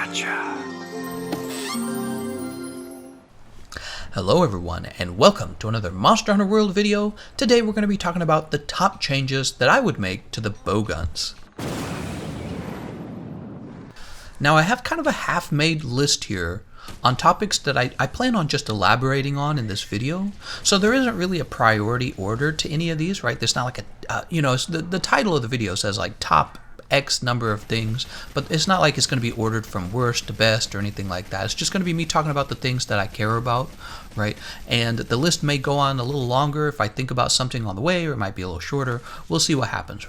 Gotcha. Hello everyone, and welcome to another Monster Hunter World video. Today we're going to be talking about the top changes that I would make to the Bowguns. Now I have kind of a half-made list here on topics that I plan on just elaborating on in this video. So there isn't really a priority order to any of these, right? There's not like the title of the video says like top X number of things, but it's not like it's going to be ordered from worst to best or anything like that. It's just going to be me talking about the things that I care about, right? And the list may go on a little longer if I think about something on the way, or it might be a little shorter. We'll see what happens.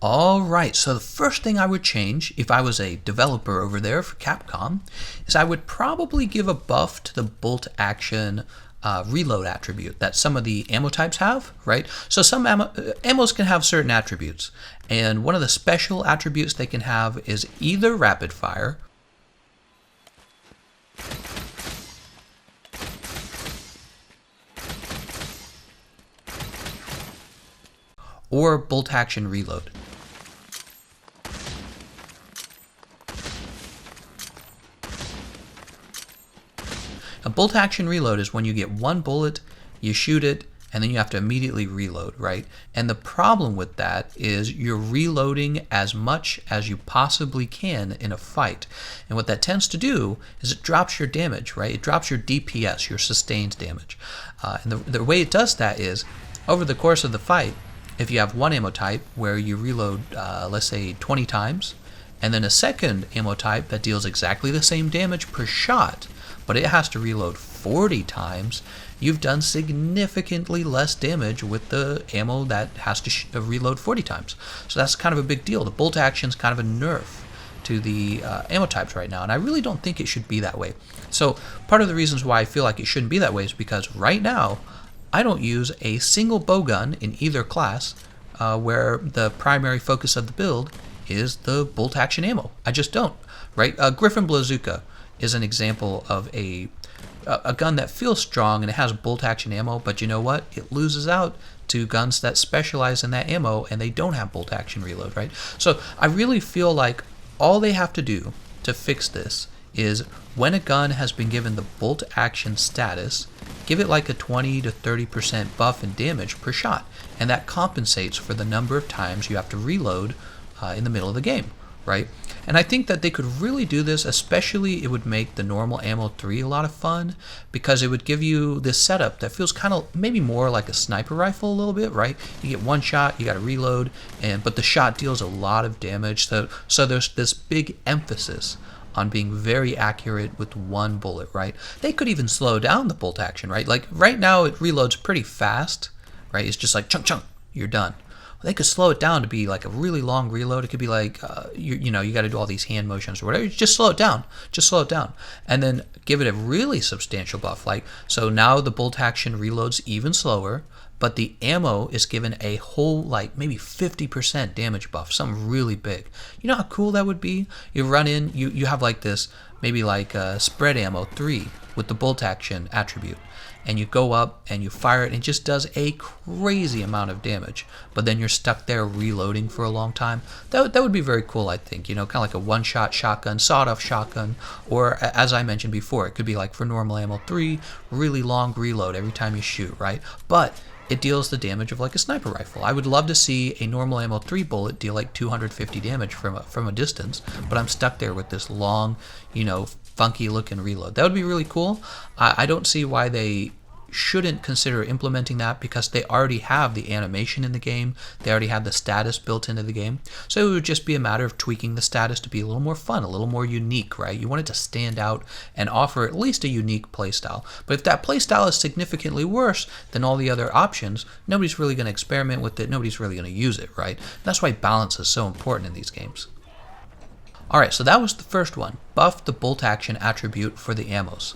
Alright, so the first thing I would change if I was a developer over there for Capcom is I would probably give a buff to the bolt action reload attribute that some of the ammo types have, right? So some ammos can have certain attributes, and one of the special attributes they can have is either rapid fire or bolt action reload. A bolt action reload is when you get one bullet, you shoot it, and then you have to immediately reload, right? And the problem with that is you're reloading as much as you possibly can in a fight. And what that tends to do is it drops your damage, right? It drops your DPS, your sustained damage. And the way it does that is over the course of the fight, if you have one ammo type where you reload, let's say 20 times, and then a second ammo type that deals exactly the same damage per shot, but it has to reload 40 times, you've done significantly less damage with the ammo that has to reload 40 times. So that's kind of a big deal. The bolt action is kind of a nerf to the ammo types right now, and I really don't think it should be that way. So part of the reasons why I feel like it shouldn't be that way is because right now I don't use a single bowgun in either class where the primary focus of the build is the bolt action ammo. I just don't, right? Griffin Bazooka is an example of a gun that feels strong and it has bolt action ammo, but you know what? It loses out to guns that specialize in that ammo and they don't have bolt action reload, right? So I really feel like all they have to do to fix this is when a gun has been given the bolt action status, give it like a 20 to 30% buff in damage per shot, and that compensates for the number of times you have to reload in the middle of the game, right? And I think that they could really do this, especially it would make the normal ammo 3 a lot of fun, because it would give you this setup that feels kind of maybe more like a sniper rifle a little bit, right? You get one shot, you got to reload, but the shot deals a lot of damage, so there's this big emphasis on being very accurate with one bullet, right? They could even slow down the bolt action, right? Like right now it reloads pretty fast, right? It's just like chunk, chunk, you're done. They could slow it down to be like a really long reload. It could be like, you got to do all these hand motions or whatever. Just slow it down. Just slow it down. And then give it a really substantial buff. Like, so now the bolt action reloads even slower, but the ammo is given a whole, like, maybe 50% damage buff. Something really big. You know how cool that would be? You run in, you have like this, maybe like spread ammo 3 with the bolt action attribute. And you go up and you fire it and it just does a crazy amount of damage, but then you're stuck there reloading for a long time. That would be very cool, I think, kind of like a one-shot shotgun, sawed-off shotgun, or as I mentioned before, it could be like for normal ammo 3, really long reload every time you shoot, right? But it deals the damage of like a sniper rifle. I would love to see a normal ammo 3 bullet deal like 250 damage from a distance, but I'm stuck there with this long, funky looking reload. That would be really cool. I don't see why they shouldn't consider implementing that, because they already have the animation in the game. They already have the status built into the game. So it would just be a matter of tweaking the status to be a little more fun, a little more unique, right? You want it to stand out and offer at least a unique playstyle. But if that playstyle is significantly worse than all the other options, nobody's really going to experiment with it. Nobody's really going to use it, right? That's why balance is so important in these games. Alright, so that was the first one. Buff the bolt action attribute for the ammos.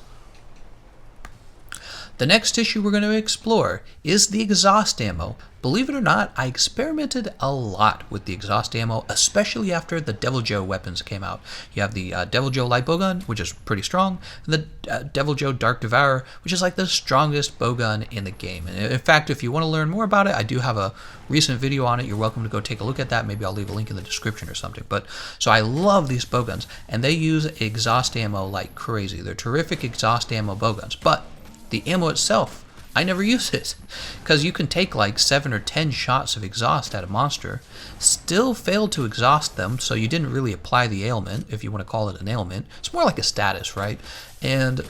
The next issue we're going to explore is the exhaust ammo. Believe it or not, I experimented a lot with the exhaust ammo, especially after the Devil Joe weapons came out. You have the Devil Joe light bowgun, which is pretty strong, and the Devil Joe Dark Devourer, which is like the strongest bowgun in the game. And in fact, if you want to learn more about it, I do have a recent video on it. You're welcome to go take a look at that. Maybe I'll leave a link in the description or something. But so I love these bowguns, and they use exhaust ammo like crazy. They're terrific exhaust ammo bowguns, but the ammo itself, I never use it, because you can take like 7 or 10 shots of exhaust at a monster, still fail to exhaust them, so you didn't really apply the ailment, if you want to call it an ailment. It's more like a status, right? And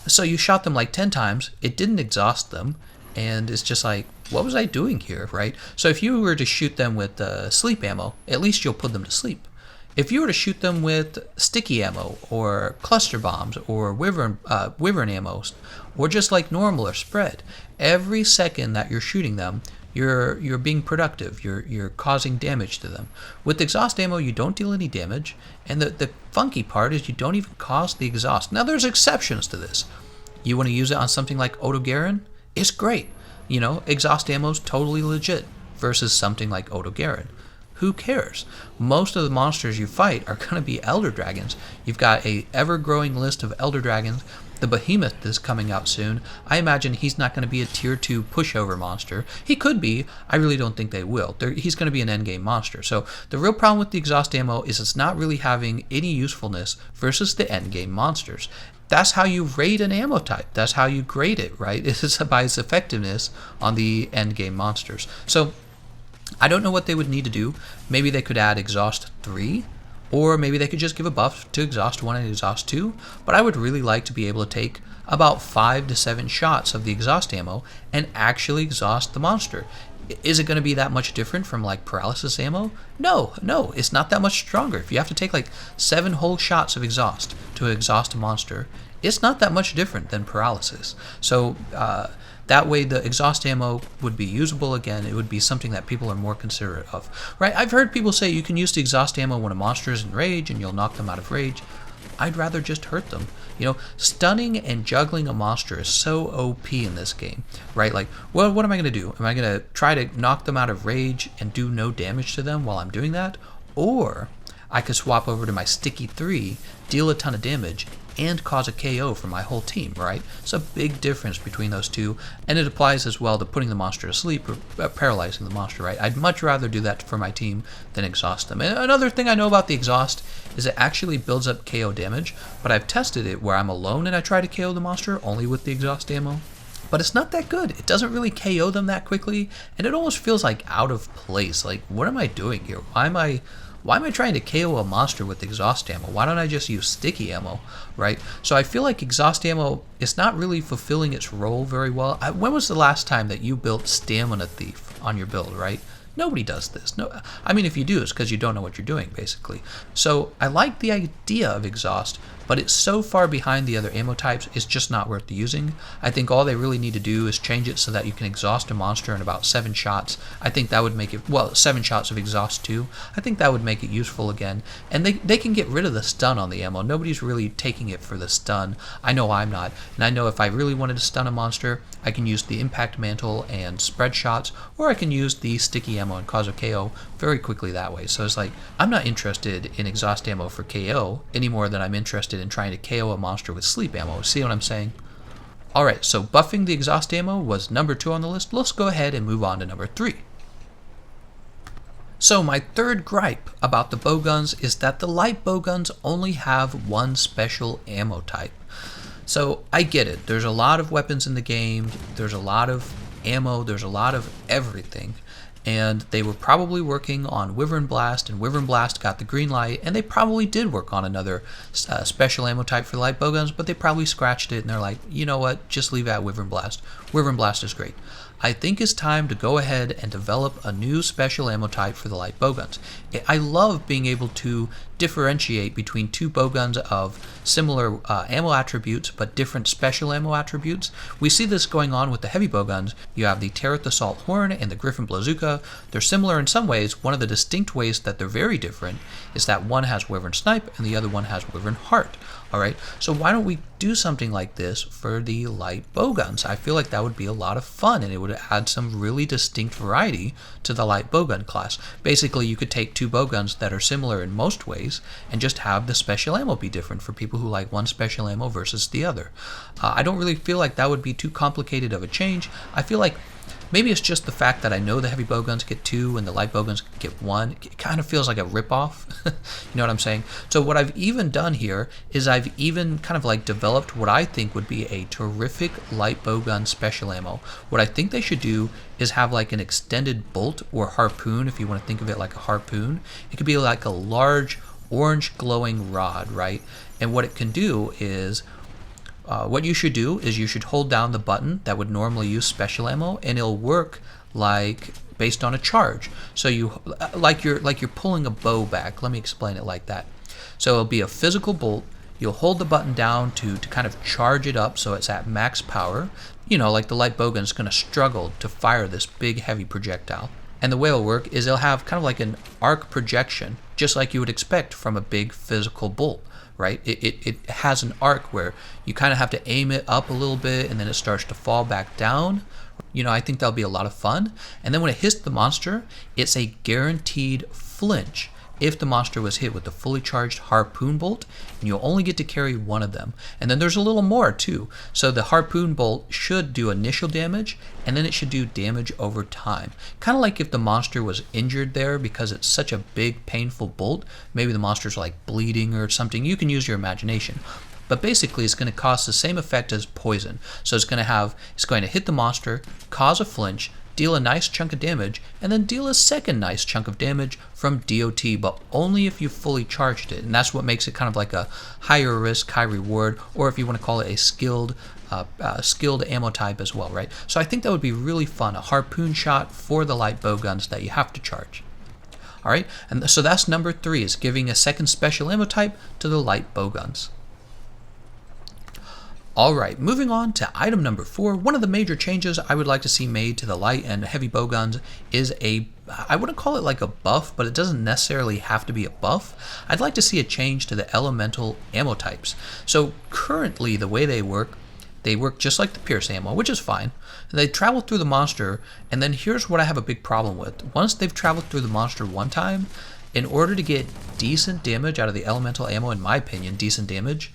so you shot them like 10 times, it didn't exhaust them, and it's just like, what was I doing here, right? So if you were to shoot them with sleep ammo, at least you'll put them to sleep. If you were to shoot them with sticky ammo or cluster bombs or wyvern ammo, or just like normal or spread, every second that you're shooting them, you're being productive. You're causing damage to them. With exhaust ammo, you don't deal any damage, and the funky part is you don't even cause the exhaust. Now there's exceptions to this. You want to use it on something like Otogaron? It's great. You know, exhaust ammo is totally legit versus something like Otogaron. Who cares? Most of the monsters you fight are going to be Elder Dragons. You've got a ever-growing list of Elder Dragons. The Behemoth is coming out soon. I imagine he's not going to be a tier 2 pushover monster. He could be. I really don't think they will. He's going to be an endgame monster. So the real problem with the exhaust ammo is it's not really having any usefulness versus the endgame monsters. That's how you rate an ammo type. That's how you grade it, right? It's by its effectiveness on the endgame monsters. So I don't know what they would need to do. Maybe they could add exhaust 3, or maybe they could just give a buff to exhaust 1 and exhaust 2, but I would really like to be able to take about 5 to 7 shots of the exhaust ammo and actually exhaust the monster. Is it going to be that much different from like paralysis ammo? No, it's not that much stronger. If you have to take like 7 whole shots of exhaust to exhaust a monster, it's not that much different than paralysis. So that way the exhaust ammo would be usable again. It would be something that people are more considerate of, right? I've heard people say you can use the exhaust ammo when a monster is in rage and you'll knock them out of rage. I'd rather just hurt them. You know, stunning and juggling a monster is so OP in this game, right? Like, well, what am I going to do? Am I going to try to knock them out of rage and do no damage to them while I'm doing that? Or I could swap over to my sticky 3, deal a ton of damage, and cause a KO for my whole team, right? It's a big difference between those two, and it applies as well to putting the monster to sleep or paralyzing the monster, right? I'd much rather do that for my team than exhaust them. And another thing I know about the exhaust is it actually builds up KO damage, but I've tested it where I'm alone and I try to KO the monster only with the exhaust ammo. But it's not that good. It doesn't really KO them that quickly, and it almost feels like out of place. Like, what am I doing here? Why am I trying to KO a monster with exhaust ammo? Why don't I just use sticky ammo, right? So I feel like exhaust ammo is not really fulfilling its role very well. When was the last time that you built Stamina Thief on your build, right? Nobody does this. No, I mean, if you do, it's because you don't know what you're doing, basically. So I like the idea of exhaust, but it's so far behind the other ammo types, it's just not worth using. I think all they really need to do is change it so that you can exhaust a monster in about 7 shots. I think that would make it, well, 7 shots of exhaust too. I think that would make it useful again. And they can get rid of the stun on the ammo. Nobody's really taking it for the stun. I know I'm not. And I know if I really wanted to stun a monster, I can use the impact mantle and spread shots, or I can use the sticky ammo and cause a KO very quickly that way. So it's like, I'm not interested in exhaust ammo for KO any more than I'm interested in trying to KO a monster with sleep ammo. See what I'm saying? Alright, so buffing the exhaust ammo was number 2 on the list. Let's go ahead and move on to number 3. So my third gripe about the bowguns is that the light bowguns only have one special ammo type. So I get it. There's a lot of weapons in the game. There's a lot of ammo. There's a lot of everything. And they were probably working on Wyvern Blast, and Wyvern Blast got the green light, and they probably did work on another special ammo type for light bowguns, but they probably scratched it, and they're like, you know what, just leave out Wyvern Blast. Wyvern Blast is great. I think it's time to go ahead and develop a new special ammo type for the light bowguns. I love being able to differentiate between two bowguns of similar ammo attributes but different special ammo attributes. We see this going on with the heavy bowguns. You have the Terrath Assault Horn and the Griffin Blazuka. They're similar in some ways. One of the distinct ways that they're very different is that one has Wyvern Snipe and the other one has Wyvern Heart. Alright, so why don't we do something like this for the light bowguns? I feel like that would be a lot of fun, and it would add some really distinct variety to the light bowgun class. Basically, you could take two bowguns that are similar in most ways and just have the special ammo be different for people who like one special ammo versus the other. I don't really feel like that would be too complicated of a change. I feel like maybe it's just the fact that I know the heavy bowguns get 2 and the light bowguns get 1. It kind of feels like a ripoff. You know what I'm saying? So what I've even done here is I've even kind of like developed what I think would be a terrific light bowgun special ammo. What I think they should do is have like an extended bolt or harpoon, if you want to think of it like a harpoon. It could be like a large orange glowing rod, right? And what it can do is what you should do is you should hold down the button that would normally use special ammo, and it'll work like based on a charge. So you like you're pulling a bow back. Let me explain it like that. So it'll be a physical bolt. You'll hold the button down to kind of charge it up so it's at max power. You know, like the light bowgun is going to struggle to fire this big heavy projectile. And the way it'll work is it'll have kind of like an arc projection, just like you would expect from a big physical bolt. Right? It has an arc where you kind of have to aim it up a little bit and then it starts to fall back down. You know, I think that'll be a lot of fun. And then when it hits the monster, it's a guaranteed flinch if the monster was hit with the fully charged harpoon bolt, and you'll only get to carry one of them. And then there's a little more too. So the harpoon bolt should do initial damage, and then it should do damage over time. Kind of like if the monster was injured there because it's such a big, painful bolt. Maybe the monster's like bleeding or something. You can use your imagination. But basically, it's going to cause the same effect as poison. So it's going to hit the monster, cause a flinch, deal a nice chunk of damage, and then deal a second nice chunk of damage from DOT, but only if you fully charged it. And that's what makes it kind of like a higher risk, high reward, or if you want to call it a skilled ammo type as well, right? So I think that would be really fun, a harpoon shot for the light bowguns that you have to charge. All right, and so that's number 3, is giving a second special ammo type to the light bowguns. Alright, moving on to item number 4, one of the major changes I would like to see made to the light and heavy bowguns is I wouldn't call it like a buff, but it doesn't necessarily have to be a buff. I'd like to see a change to the elemental ammo types. So currently the way they work just like the Pierce ammo, which is fine. They travel through the monster, and then here's what I have a big problem with. Once they've traveled through the monster one time, in order to get decent damage out of the elemental ammo, in my opinion, decent damage,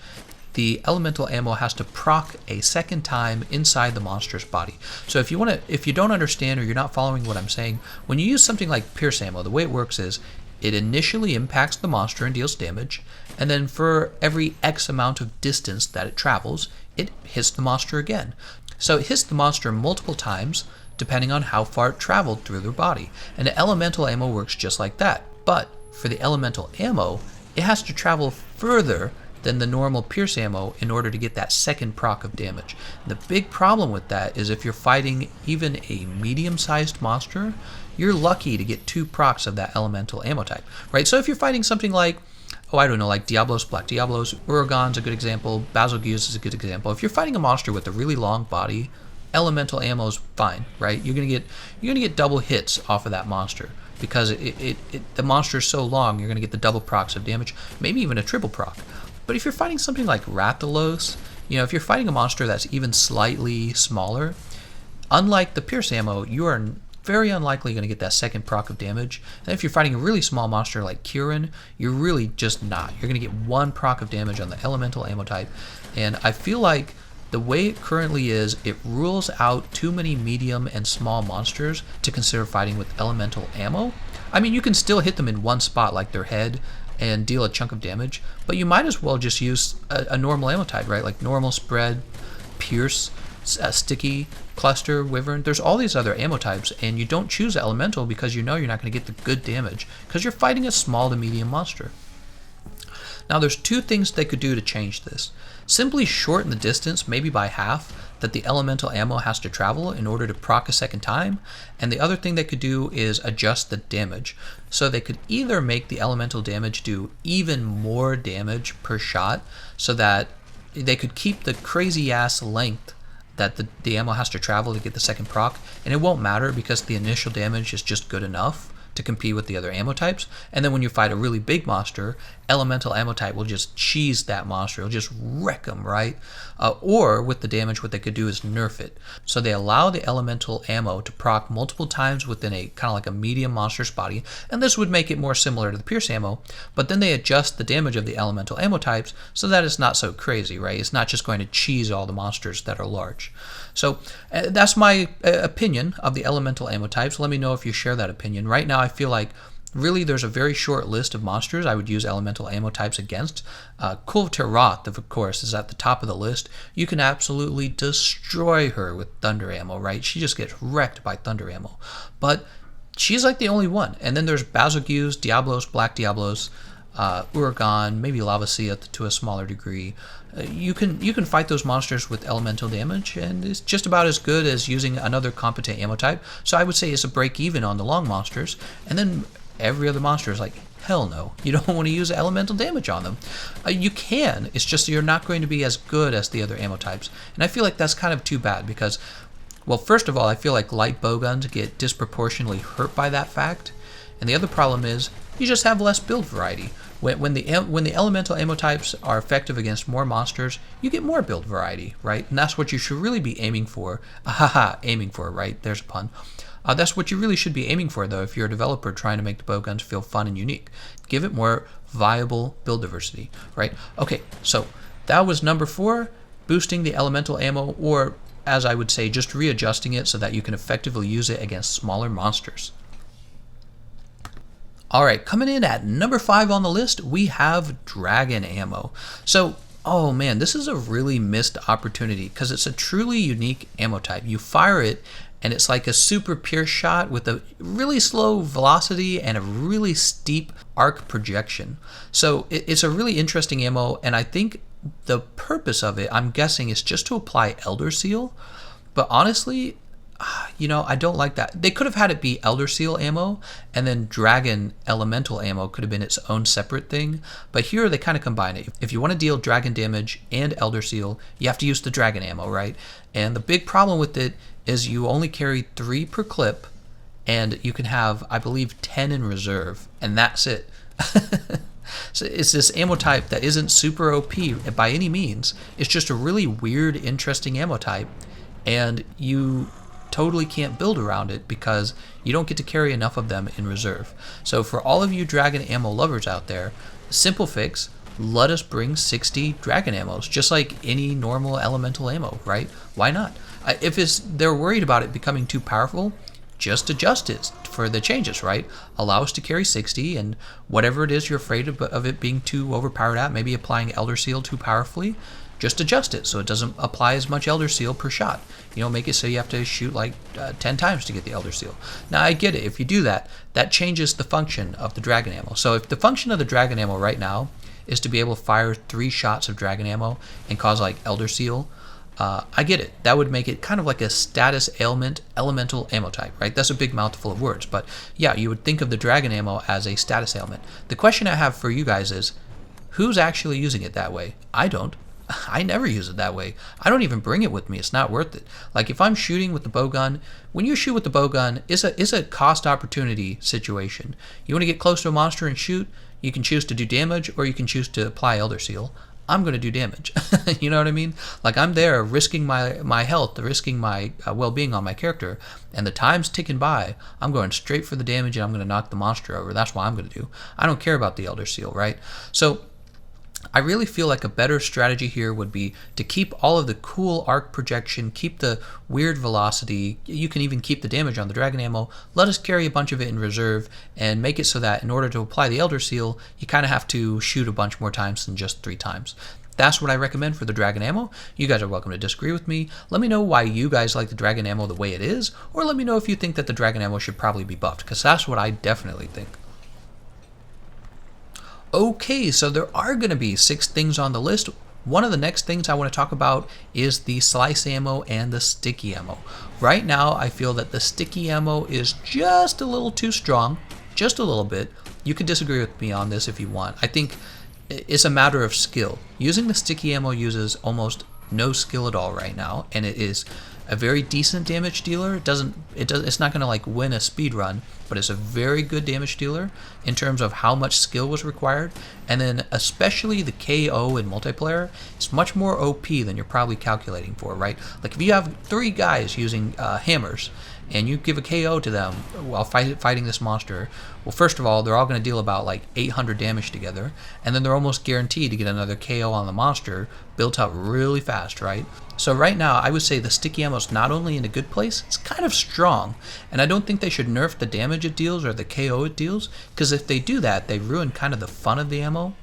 the elemental ammo has to proc a second time inside the monster's body. So if you don't understand or you're not following what I'm saying, when you use something like Pierce ammo, the way it works is it initially impacts the monster and deals damage, and then for every X amount of distance that it travels, it hits the monster again. So it hits the monster multiple times depending on how far it traveled through their body. And the elemental ammo works just like that. But for the elemental ammo, it has to travel further than the normal Pierce ammo in order to get that second proc of damage. The big problem with that is if you're fighting even a medium-sized monster, you're lucky to get 2 procs of that elemental ammo type, right? So if you're fighting something like, like Diablos, Black Diablos, Uragan's a good example, Bowguns is a good example. If you're fighting a monster with a really long body, elemental ammo is fine, right? You're gonna get double hits off of that monster because the monster is so long. You're gonna get the double procs of damage, maybe even a triple proc. But if you're fighting something like Rathalos, if you're fighting a monster that's even slightly smaller, unlike the Pierce ammo, you are very unlikely going to get that second proc of damage. And if you're fighting a really small monster like Kirin, you're really just not. You're going to get 1 proc of damage on the elemental ammo type. And I feel like the way it currently is, it rules out too many medium and small monsters to consider fighting with elemental ammo. I mean, you can still hit them in one spot, like their head, and deal a chunk of damage, but you might as well just use a normal ammo type, right? Like normal, spread, pierce, sticky, cluster, wyvern. There's all these other ammo types, and you don't choose elemental because you know you're not going to get the good damage because you're fighting a small to medium monster. Now there's two things they could do to change this. Simply shorten the distance, maybe by half, that the elemental ammo has to travel in order to proc a second time, and the other thing they could do is adjust the damage. So they could either make the elemental damage do even more damage per shot, so that they could keep the crazy ass length that the ammo has to travel to get the second proc, and it won't matter because the initial damage is just good enough to compete with the other ammo types. And then when you fight a really big monster, elemental ammo type will just cheese that monster. It'll just wreck them, right? Or with the damage, what they could do is nerf it. So they allow the elemental ammo to proc multiple times within a kind of like a medium monster's body, and this would make it more similar to the pierce ammo, but then they adjust the damage of the elemental ammo types so that it's not so crazy, right? It's not just going to cheese all the monsters that are large. So that's my opinion of the elemental ammo types. Let me know if you share that opinion. Right now I feel like really there's a very short list of monsters I would use elemental ammo types against. Kulvtaroth, of course, is at the top of the list. You can absolutely destroy her with thunder ammo, right? She just gets wrecked by thunder ammo. But she's like the only one. And then there's Bowguns, Diablos, Black Diablos, Uragan, maybe Lavasia to a smaller degree. You can fight those monsters with elemental damage, and it's just about as good as using another competent ammo type. So I would say it's a break even on the long monsters, and then every other monster is like, hell no, you don't want to use elemental damage on them. You can, it's just you're not going to be as good as the other ammo types, and I feel like that's kind of too bad because, well, first of all, I feel like light bowguns get disproportionately hurt by that fact, and the other problem is you just have less build variety. When the elemental ammo types are effective against more monsters, you get more build variety, right? And that's what you should really be aiming for. Aiming for, right? There's a pun. That's what you really should be aiming for, though, if you're a developer trying to make the bowguns feel fun and unique. Give it more viable build diversity, right? Okay, so that was number 4, boosting the elemental ammo, or as I would say, just readjusting it so that you can effectively use it against smaller monsters. All right, coming in at number 5 on the list, we have dragon ammo. So, oh man, this is a really missed opportunity because it's a truly unique ammo type. You fire it, and it's like a super pierce shot with a really slow velocity and a really steep arc projection. So it's a really interesting ammo, and I think the purpose of it, I'm guessing, is just to apply Elder Seal. But honestly, I don't like that. They could have had it be Elder Seal ammo, and then Dragon Elemental ammo could have been its own separate thing. But here they kind of combine it. If you want to deal Dragon damage and Elder Seal, you have to use the Dragon ammo, right? And the big problem with it is you only carry 3 per clip, and you can have, I believe, 10 in reserve, and that's it. So it's this ammo type that isn't super OP by any means. It's just a really weird, interesting ammo type, and you totally can't build around it because you don't get to carry enough of them in reserve. So for all of you dragon ammo lovers out there, simple fix, let us bring 60 dragon ammos, just like any normal elemental ammo, right? Why not? If they're worried about it becoming too powerful, just adjust it for the changes, right? Allow us to carry 60, and whatever it is you're afraid of it being too overpowered at, maybe applying Elder Seal too powerfully, just adjust it so it doesn't apply as much Elder Seal per shot. Make it so you have to shoot like 10 times to get the Elder Seal. Now I get it, if you do that, that changes the function of the dragon ammo. So if the function of the dragon ammo right now is to be able to fire 3 shots of dragon ammo and cause like Elder Seal, I get it. That would make it kind of like a status ailment elemental ammo type, right? That's a big mouthful of words, but yeah, you would think of the dragon ammo as a status ailment. The question I have for you guys is, who's actually using it that way? I don't. I never use it that way. I don't even bring it with me. It's not worth it. Like if I'm shooting with the bowgun, when you shoot with the bowgun, it's a cost opportunity situation. You want to get close to a monster and shoot, you can choose to do damage or you can choose to apply Elder Seal. I'm going to do damage. You know what I mean? Like I'm there risking my health, risking my well-being on my character, and the time's ticking by. I'm going straight for the damage and I'm going to knock the monster over. That's what I'm going to do. I don't care about the Elder Seal, right? So I really feel like a better strategy here would be to keep all of the cool arc projection, keep the weird velocity, you can even keep the damage on the dragon ammo, let us carry a bunch of it in reserve, and make it so that in order to apply the Elder Seal, you kind of have to shoot a bunch more times than just 3 times. That's what I recommend for the dragon ammo. You guys are welcome to disagree with me. Let me know why you guys like the dragon ammo the way it is, or let me know if you think that the dragon ammo should probably be buffed, because that's what I definitely think. Okay, so there are going to be 6 things on the list. One of the next things I want to talk about is the slice ammo and the sticky ammo. Right now, I feel that the sticky ammo is just a little too strong, just a little bit. You can disagree with me on this if you want. I think it's a matter of skill. Using the sticky ammo uses almost no skill at all right now, and it is a very decent damage dealer. It's not going to like win a speed run, but it's a very good damage dealer in terms of how much skill was required. And then especially the KO in multiplayer is much more OP than you're probably calculating for, right? Like if you have 3 guys using hammers and you give a KO to them while fighting this monster, well, first of all, they're all going to deal about like 800 damage together, and then they're almost guaranteed to get another KO on the monster built up really fast, right? So right now, I would say the sticky ammo is not only in a good place, it's kind of strong, and I don't think they should nerf the damage it deals or the KO it deals, because if they do that, they ruin kind of the fun of the ammo.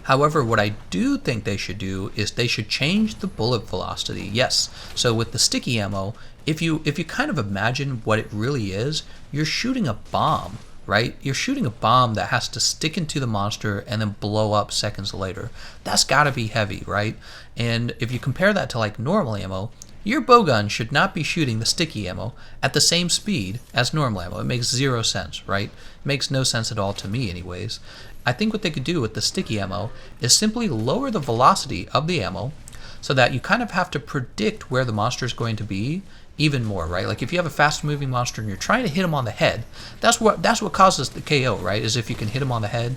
However, what I do think they should do is they should change the bullet velocity. Yes, so with the sticky ammo, if you kind of imagine what it really is, you're shooting a bomb, right? You're shooting a bomb that has to stick into the monster and then blow up seconds later. That's gotta be heavy, right? And if you compare that to like normal ammo, your bowgun should not be shooting the sticky ammo at the same speed as normal ammo. It makes 0 sense, right? It makes no sense at all to me anyways. I think what they could do with the sticky ammo is simply lower the velocity of the ammo so that you kind of have to predict where the monster is going to be even more, right? Like if you have a fast moving monster and you're trying to hit him on the head, that's what causes the KO, right? Is if you can hit him on the head.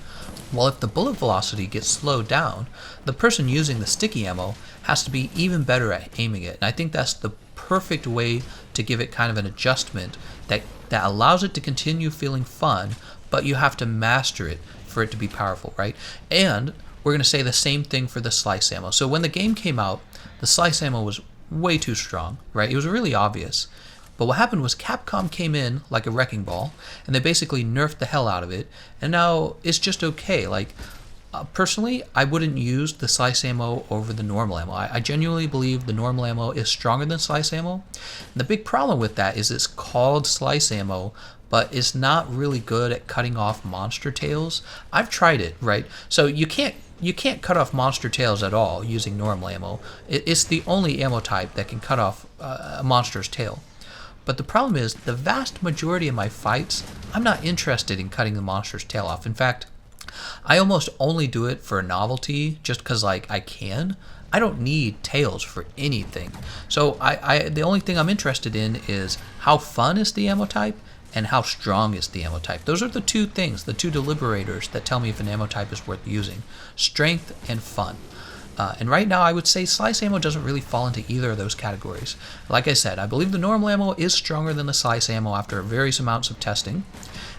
Well, if the bullet velocity gets slowed down, the person using the sticky ammo has to be even better at aiming it. And I think that's the perfect way to give it kind of an adjustment that allows it to continue feeling fun, but you have to master it for it to be powerful, right? And we're going to say the same thing for the slice ammo. So when the game came out, the slice ammo was way too strong, right? It was really obvious. But what happened was Capcom came in like a wrecking ball, and they basically nerfed the hell out of it, and now it's just okay. Like, personally, I wouldn't use the slice ammo over the normal ammo. I genuinely believe the normal ammo is stronger than slice ammo. And the big problem with that is it's called slice ammo, but it's not really good at cutting off monster tails. I've tried it, right? So you can't cut off monster tails at all using normal ammo. It's the only ammo type that can cut off a monster's tail. But the problem is, the vast majority of my fights, I'm not interested in cutting the monster's tail off. In fact, I almost only do it for novelty, just because like I can. I don't need tails for anything. So the only thing I'm interested in is how fun is the ammo type and how strong is the ammo type. Those are the 2 things, the 2 deliberators that tell me if an ammo type is worth using. Strength and fun. And right now I would say slice ammo doesn't really fall into either of those categories. Like I said, I believe the normal ammo is stronger than the slice ammo after various amounts of testing.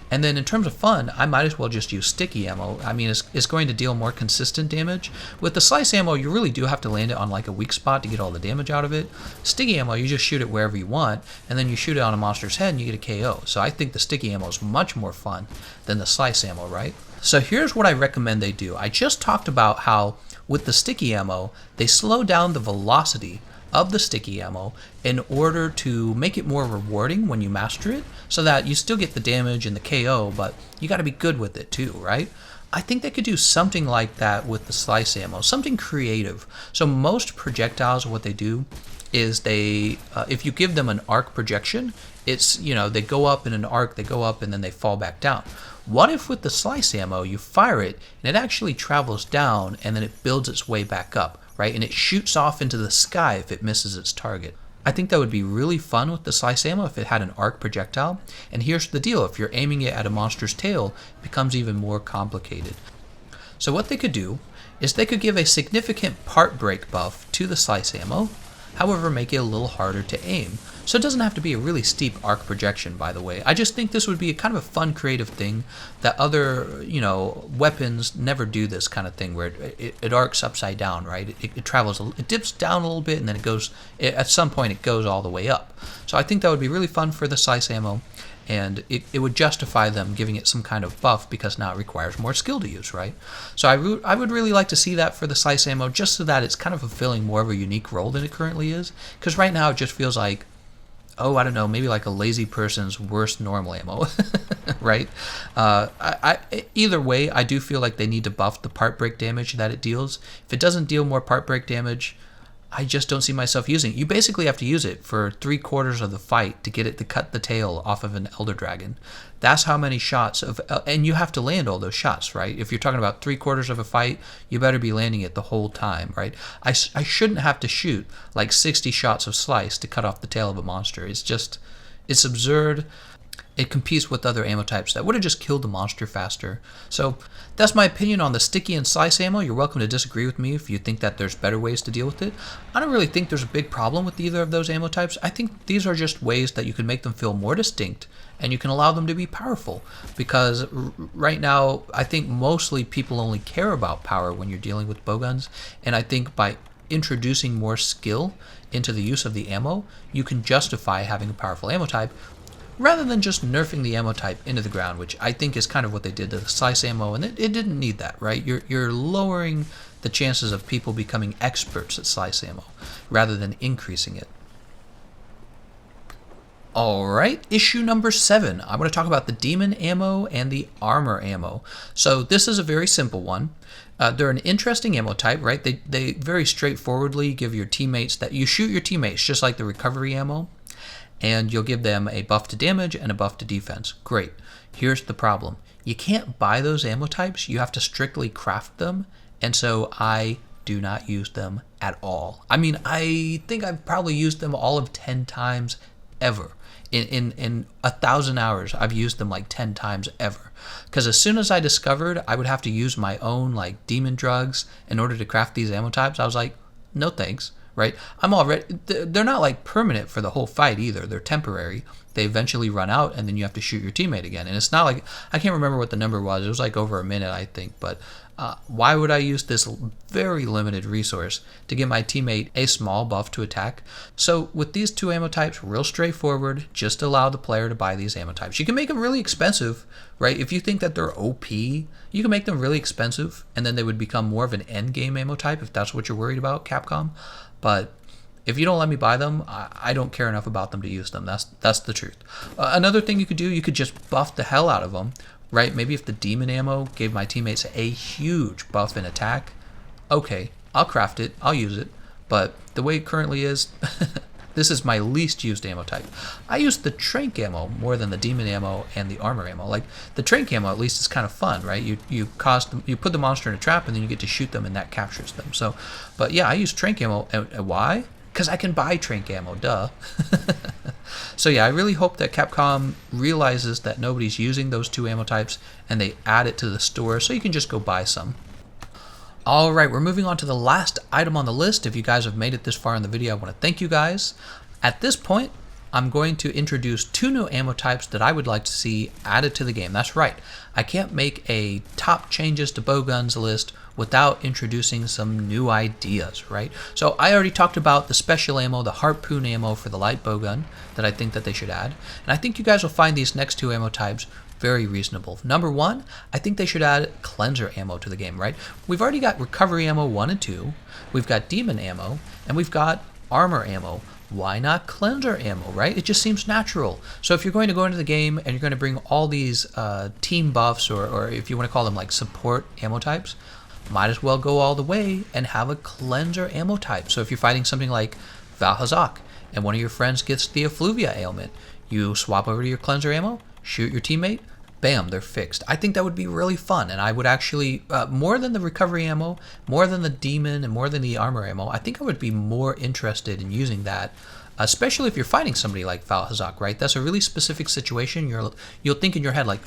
And then in terms of fun, I might as well just use sticky ammo. I mean, it's going to deal more consistent damage. With the slice ammo, you really do have to land it on like a weak spot to get all the damage out of it. Sticky ammo, you just shoot it wherever you want, and then you shoot it on a monster's head and you get a KO. So I think the sticky ammo is much more fun than the slice ammo, right? So here's what I recommend they do. I just talked about how with the sticky ammo, they slow down the velocity of the sticky ammo in order to make it more rewarding when you master it, so that you still get the damage and the KO, but you got to be good with it too, right? I think they could do something like that with the slice ammo, something creative. So most projectiles, what they do is they, if you give them an arc projection, it's, they go up in an arc, they go up and then they fall back down. What if with the slice ammo, you fire it and it actually travels down and then it builds its way back up, right? And it shoots off into the sky if it misses its target. I think that would be really fun with the slice ammo if it had an arc projectile. And here's the deal, if you're aiming it at a monster's tail, it becomes even more complicated. So what they could do is they could give a significant part break buff to the slice ammo, however make it a little harder to aim. So it doesn't have to be a really steep arc projection, by the way. I just think this would be a kind of a fun creative thing that other, weapons never do, this kind of thing where it arcs upside down, right? It travels, it dips down a little bit and then it goes, at some point it goes all the way up. So I think that would be really fun for the slice ammo, and it would justify them giving it some kind of buff because now it requires more skill to use, right? So I would really like to see that for the slice ammo, just so that it's kind of fulfilling more of a unique role than it currently is, because right now it just feels like oh, I don't know, maybe like a lazy person's worst normal ammo, right? Either way, I do feel like they need to buff the part break damage that it deals. If it doesn't deal more part break damage, I just don't see myself using it. You basically have to use it for 3/4 of the fight to get it to cut the tail off of an Elder Dragon. That's how many shots of, and you have to land all those shots, right? If you're talking about 3/4 of a fight, you better be landing it the whole time, right? I shouldn't have to shoot like 60 shots of slice to cut off the tail of a monster. It's absurd. It competes with other ammo types that would have just killed the monster faster. So that's my opinion on the sticky and slice ammo. You're welcome to disagree with me if you think that there's better ways to deal with it. I don't really think there's a big problem with either of those ammo types. I think these are just ways that you can make them feel more distinct and you can allow them to be powerful, because right now I think mostly people only care about power when you're dealing with bowguns, and I think by introducing more skill into the use of the ammo, you can justify having a powerful ammo type rather than just nerfing the ammo type into the ground, which I think is kind of what they did to the slice ammo, and it didn't need that, right? You're lowering the chances of people becoming experts at slice ammo rather than increasing it. Alright, issue number 7. I'm going to talk about the demon ammo and the armor ammo. So this is a very simple one. They're an interesting ammo type, right? They very straightforwardly give your teammates that you shoot your teammates just like the recovery ammo, and you'll give them a buff to damage and a buff to defense. Great. Here's the problem. You can't buy those ammo types. You have to strictly craft them, and so I do not use them at all. I mean, I think I've probably used them all of 10 times ever. In 1,000 hours, I've used them like 10 times ever. Because as soon as I discovered I would have to use my own like demon drugs in order to craft these ammo types, I was like, no thanks, right? I'm already, they're not like permanent for the whole fight either. They're temporary. They eventually run out and then you have to shoot your teammate again. And it's not like, I can't remember what the number was. It was like over a minute, I think. But why would I use this very limited resource to give my teammate a small buff to attack? So with these two ammo types, real straightforward, just allow the player to buy these ammo types. You can make them really expensive, right? If you think that they're OP, you can make them really expensive and then they would become more of an end game ammo type if that's what you're worried about, Capcom. But if you don't let me buy them, I don't care enough about them to use them. That's the truth. Another thing you could do, you could just buff the hell out of them, right? Maybe if the demon ammo gave my teammates a huge buff in attack, okay, I'll craft it, I'll use it. But the way it currently is, this is my least used ammo type. I use the trank ammo more than the demon ammo and the armor ammo. Like the trank ammo, at least, is kind of fun, right? You put the monster in a trap and then you get to shoot them and that captures them. So, but yeah, I use trank ammo. And why? Because I can buy trank ammo, duh. So yeah, I really hope that Capcom realizes that nobody's using those two ammo types and they add it to the store so you can just go buy some. Alright, we're moving on to the last item on the list. If you guys have made it this far in the video, I want to thank you guys. At this point, I'm going to introduce 2 new ammo types that I would like to see added to the game. That's right, I can't make a top changes to bowguns list without introducing some new ideas, right? So I already talked about the special ammo, the harpoon ammo for the light bowgun that I think that they should add. And I think you guys will find these next 2 ammo types very reasonable. Number 1, I think they should add cleanser ammo to the game, right? We've already got recovery ammo 1 and 2, we've got demon ammo, and we've got armor ammo. Why not cleanser ammo, right? It just seems natural. So if you're going to go into the game and you're going to bring all these team buffs, or if you want to call them like support ammo types, might as well go all the way and have a cleanser ammo type. So if you're fighting something like Valhazak and one of your friends gets the effluvia ailment, you swap over to your cleanser ammo, shoot your teammate, bam, they're fixed. I think that would be really fun, and I would actually, more than the recovery ammo, more than the demon, and more than the armor ammo, I think I would be more interested in using that, especially if you're fighting somebody like Valhazak, right? That's a really specific situation. You'll think in your head like,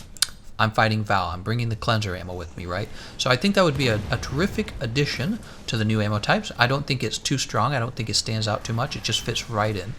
I'm fighting Val, I'm bringing the cleanser ammo with me, right? So I think that would be a terrific addition to the new ammo types. I don't think it's too strong. I don't think it stands out too much. It just fits right in.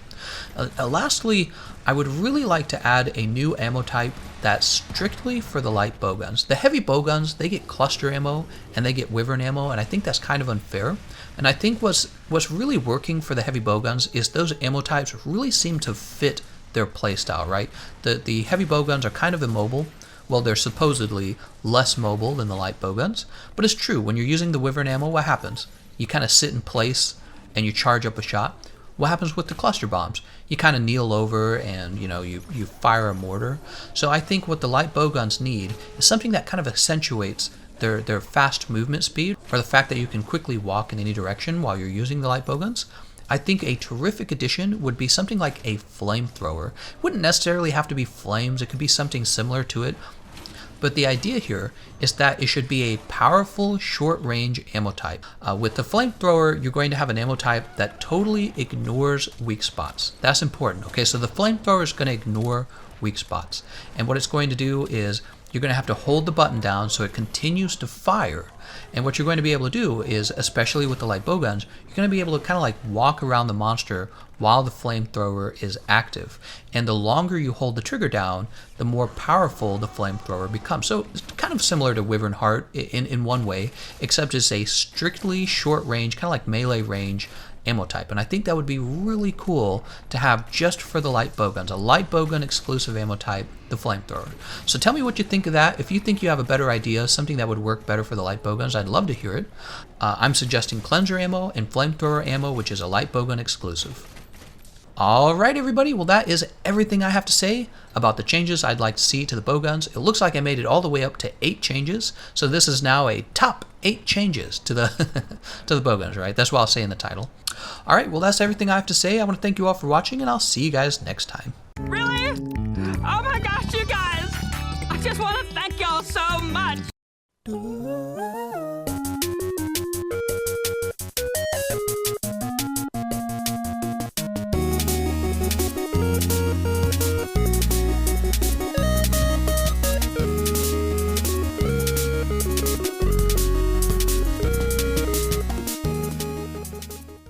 Lastly, I would really like to add a new ammo type that's strictly for the light bowguns. The heavy bowguns, they get cluster ammo and they get wyvern ammo, and I think that's kind of unfair. And I think what's really working for the heavy bowguns is those ammo types really seem to fit their playstyle, right? The heavy bowguns are kind of immobile. Well, they're supposedly less mobile than the light bowguns, but it's true. When you're using the wyvern ammo, what happens? You kind of sit in place and you charge up a shot. What happens with the cluster bombs? You kind of kneel over and you fire a mortar. So I think what the light bowguns need is something that kind of accentuates their fast movement speed, or the fact that you can quickly walk in any direction while you're using the light bowguns. I think a terrific addition would be something like a flamethrower. Wouldn't necessarily have to be flames, it could be something similar to it. But the idea here is that it should be a powerful short-range ammo type. With the flamethrower, you're going to have an ammo type that totally ignores weak spots. That's important, okay? So the flamethrower is going to ignore weak spots. And what it's going to do is you're going to have to hold the button down so it continues to fire. And what you're going to be able to do is, especially with the light bowguns, you're going to be able to kind of like walk around the monster while the flamethrower is active. And the longer you hold the trigger down, the more powerful the flamethrower becomes. So it's kind of similar to Wyvern Heart in one way, except it's a strictly short range, kind of like melee range ammo type. And I think that would be really cool to have just for the light bowguns, a light bowgun exclusive ammo type, the flamethrower. So tell me what you think of that. If you think you have a better idea, something that would work better for the light bowguns, I'd love to hear it. I'm suggesting cleanser ammo and flamethrower ammo, which is a light bowgun exclusive. Alright everybody, well that is everything I have to say about the changes I'd like to see to the bowguns. It looks like I made it all the way up to 8 changes, so this is now a top 8 changes to the to the bowguns, right? That's what I'll say in the title. Alright, well that's everything I have to say. I want to thank you all for watching, and I'll see you guys next time. Really? Oh my gosh, you guys! I just want to thank y'all so much!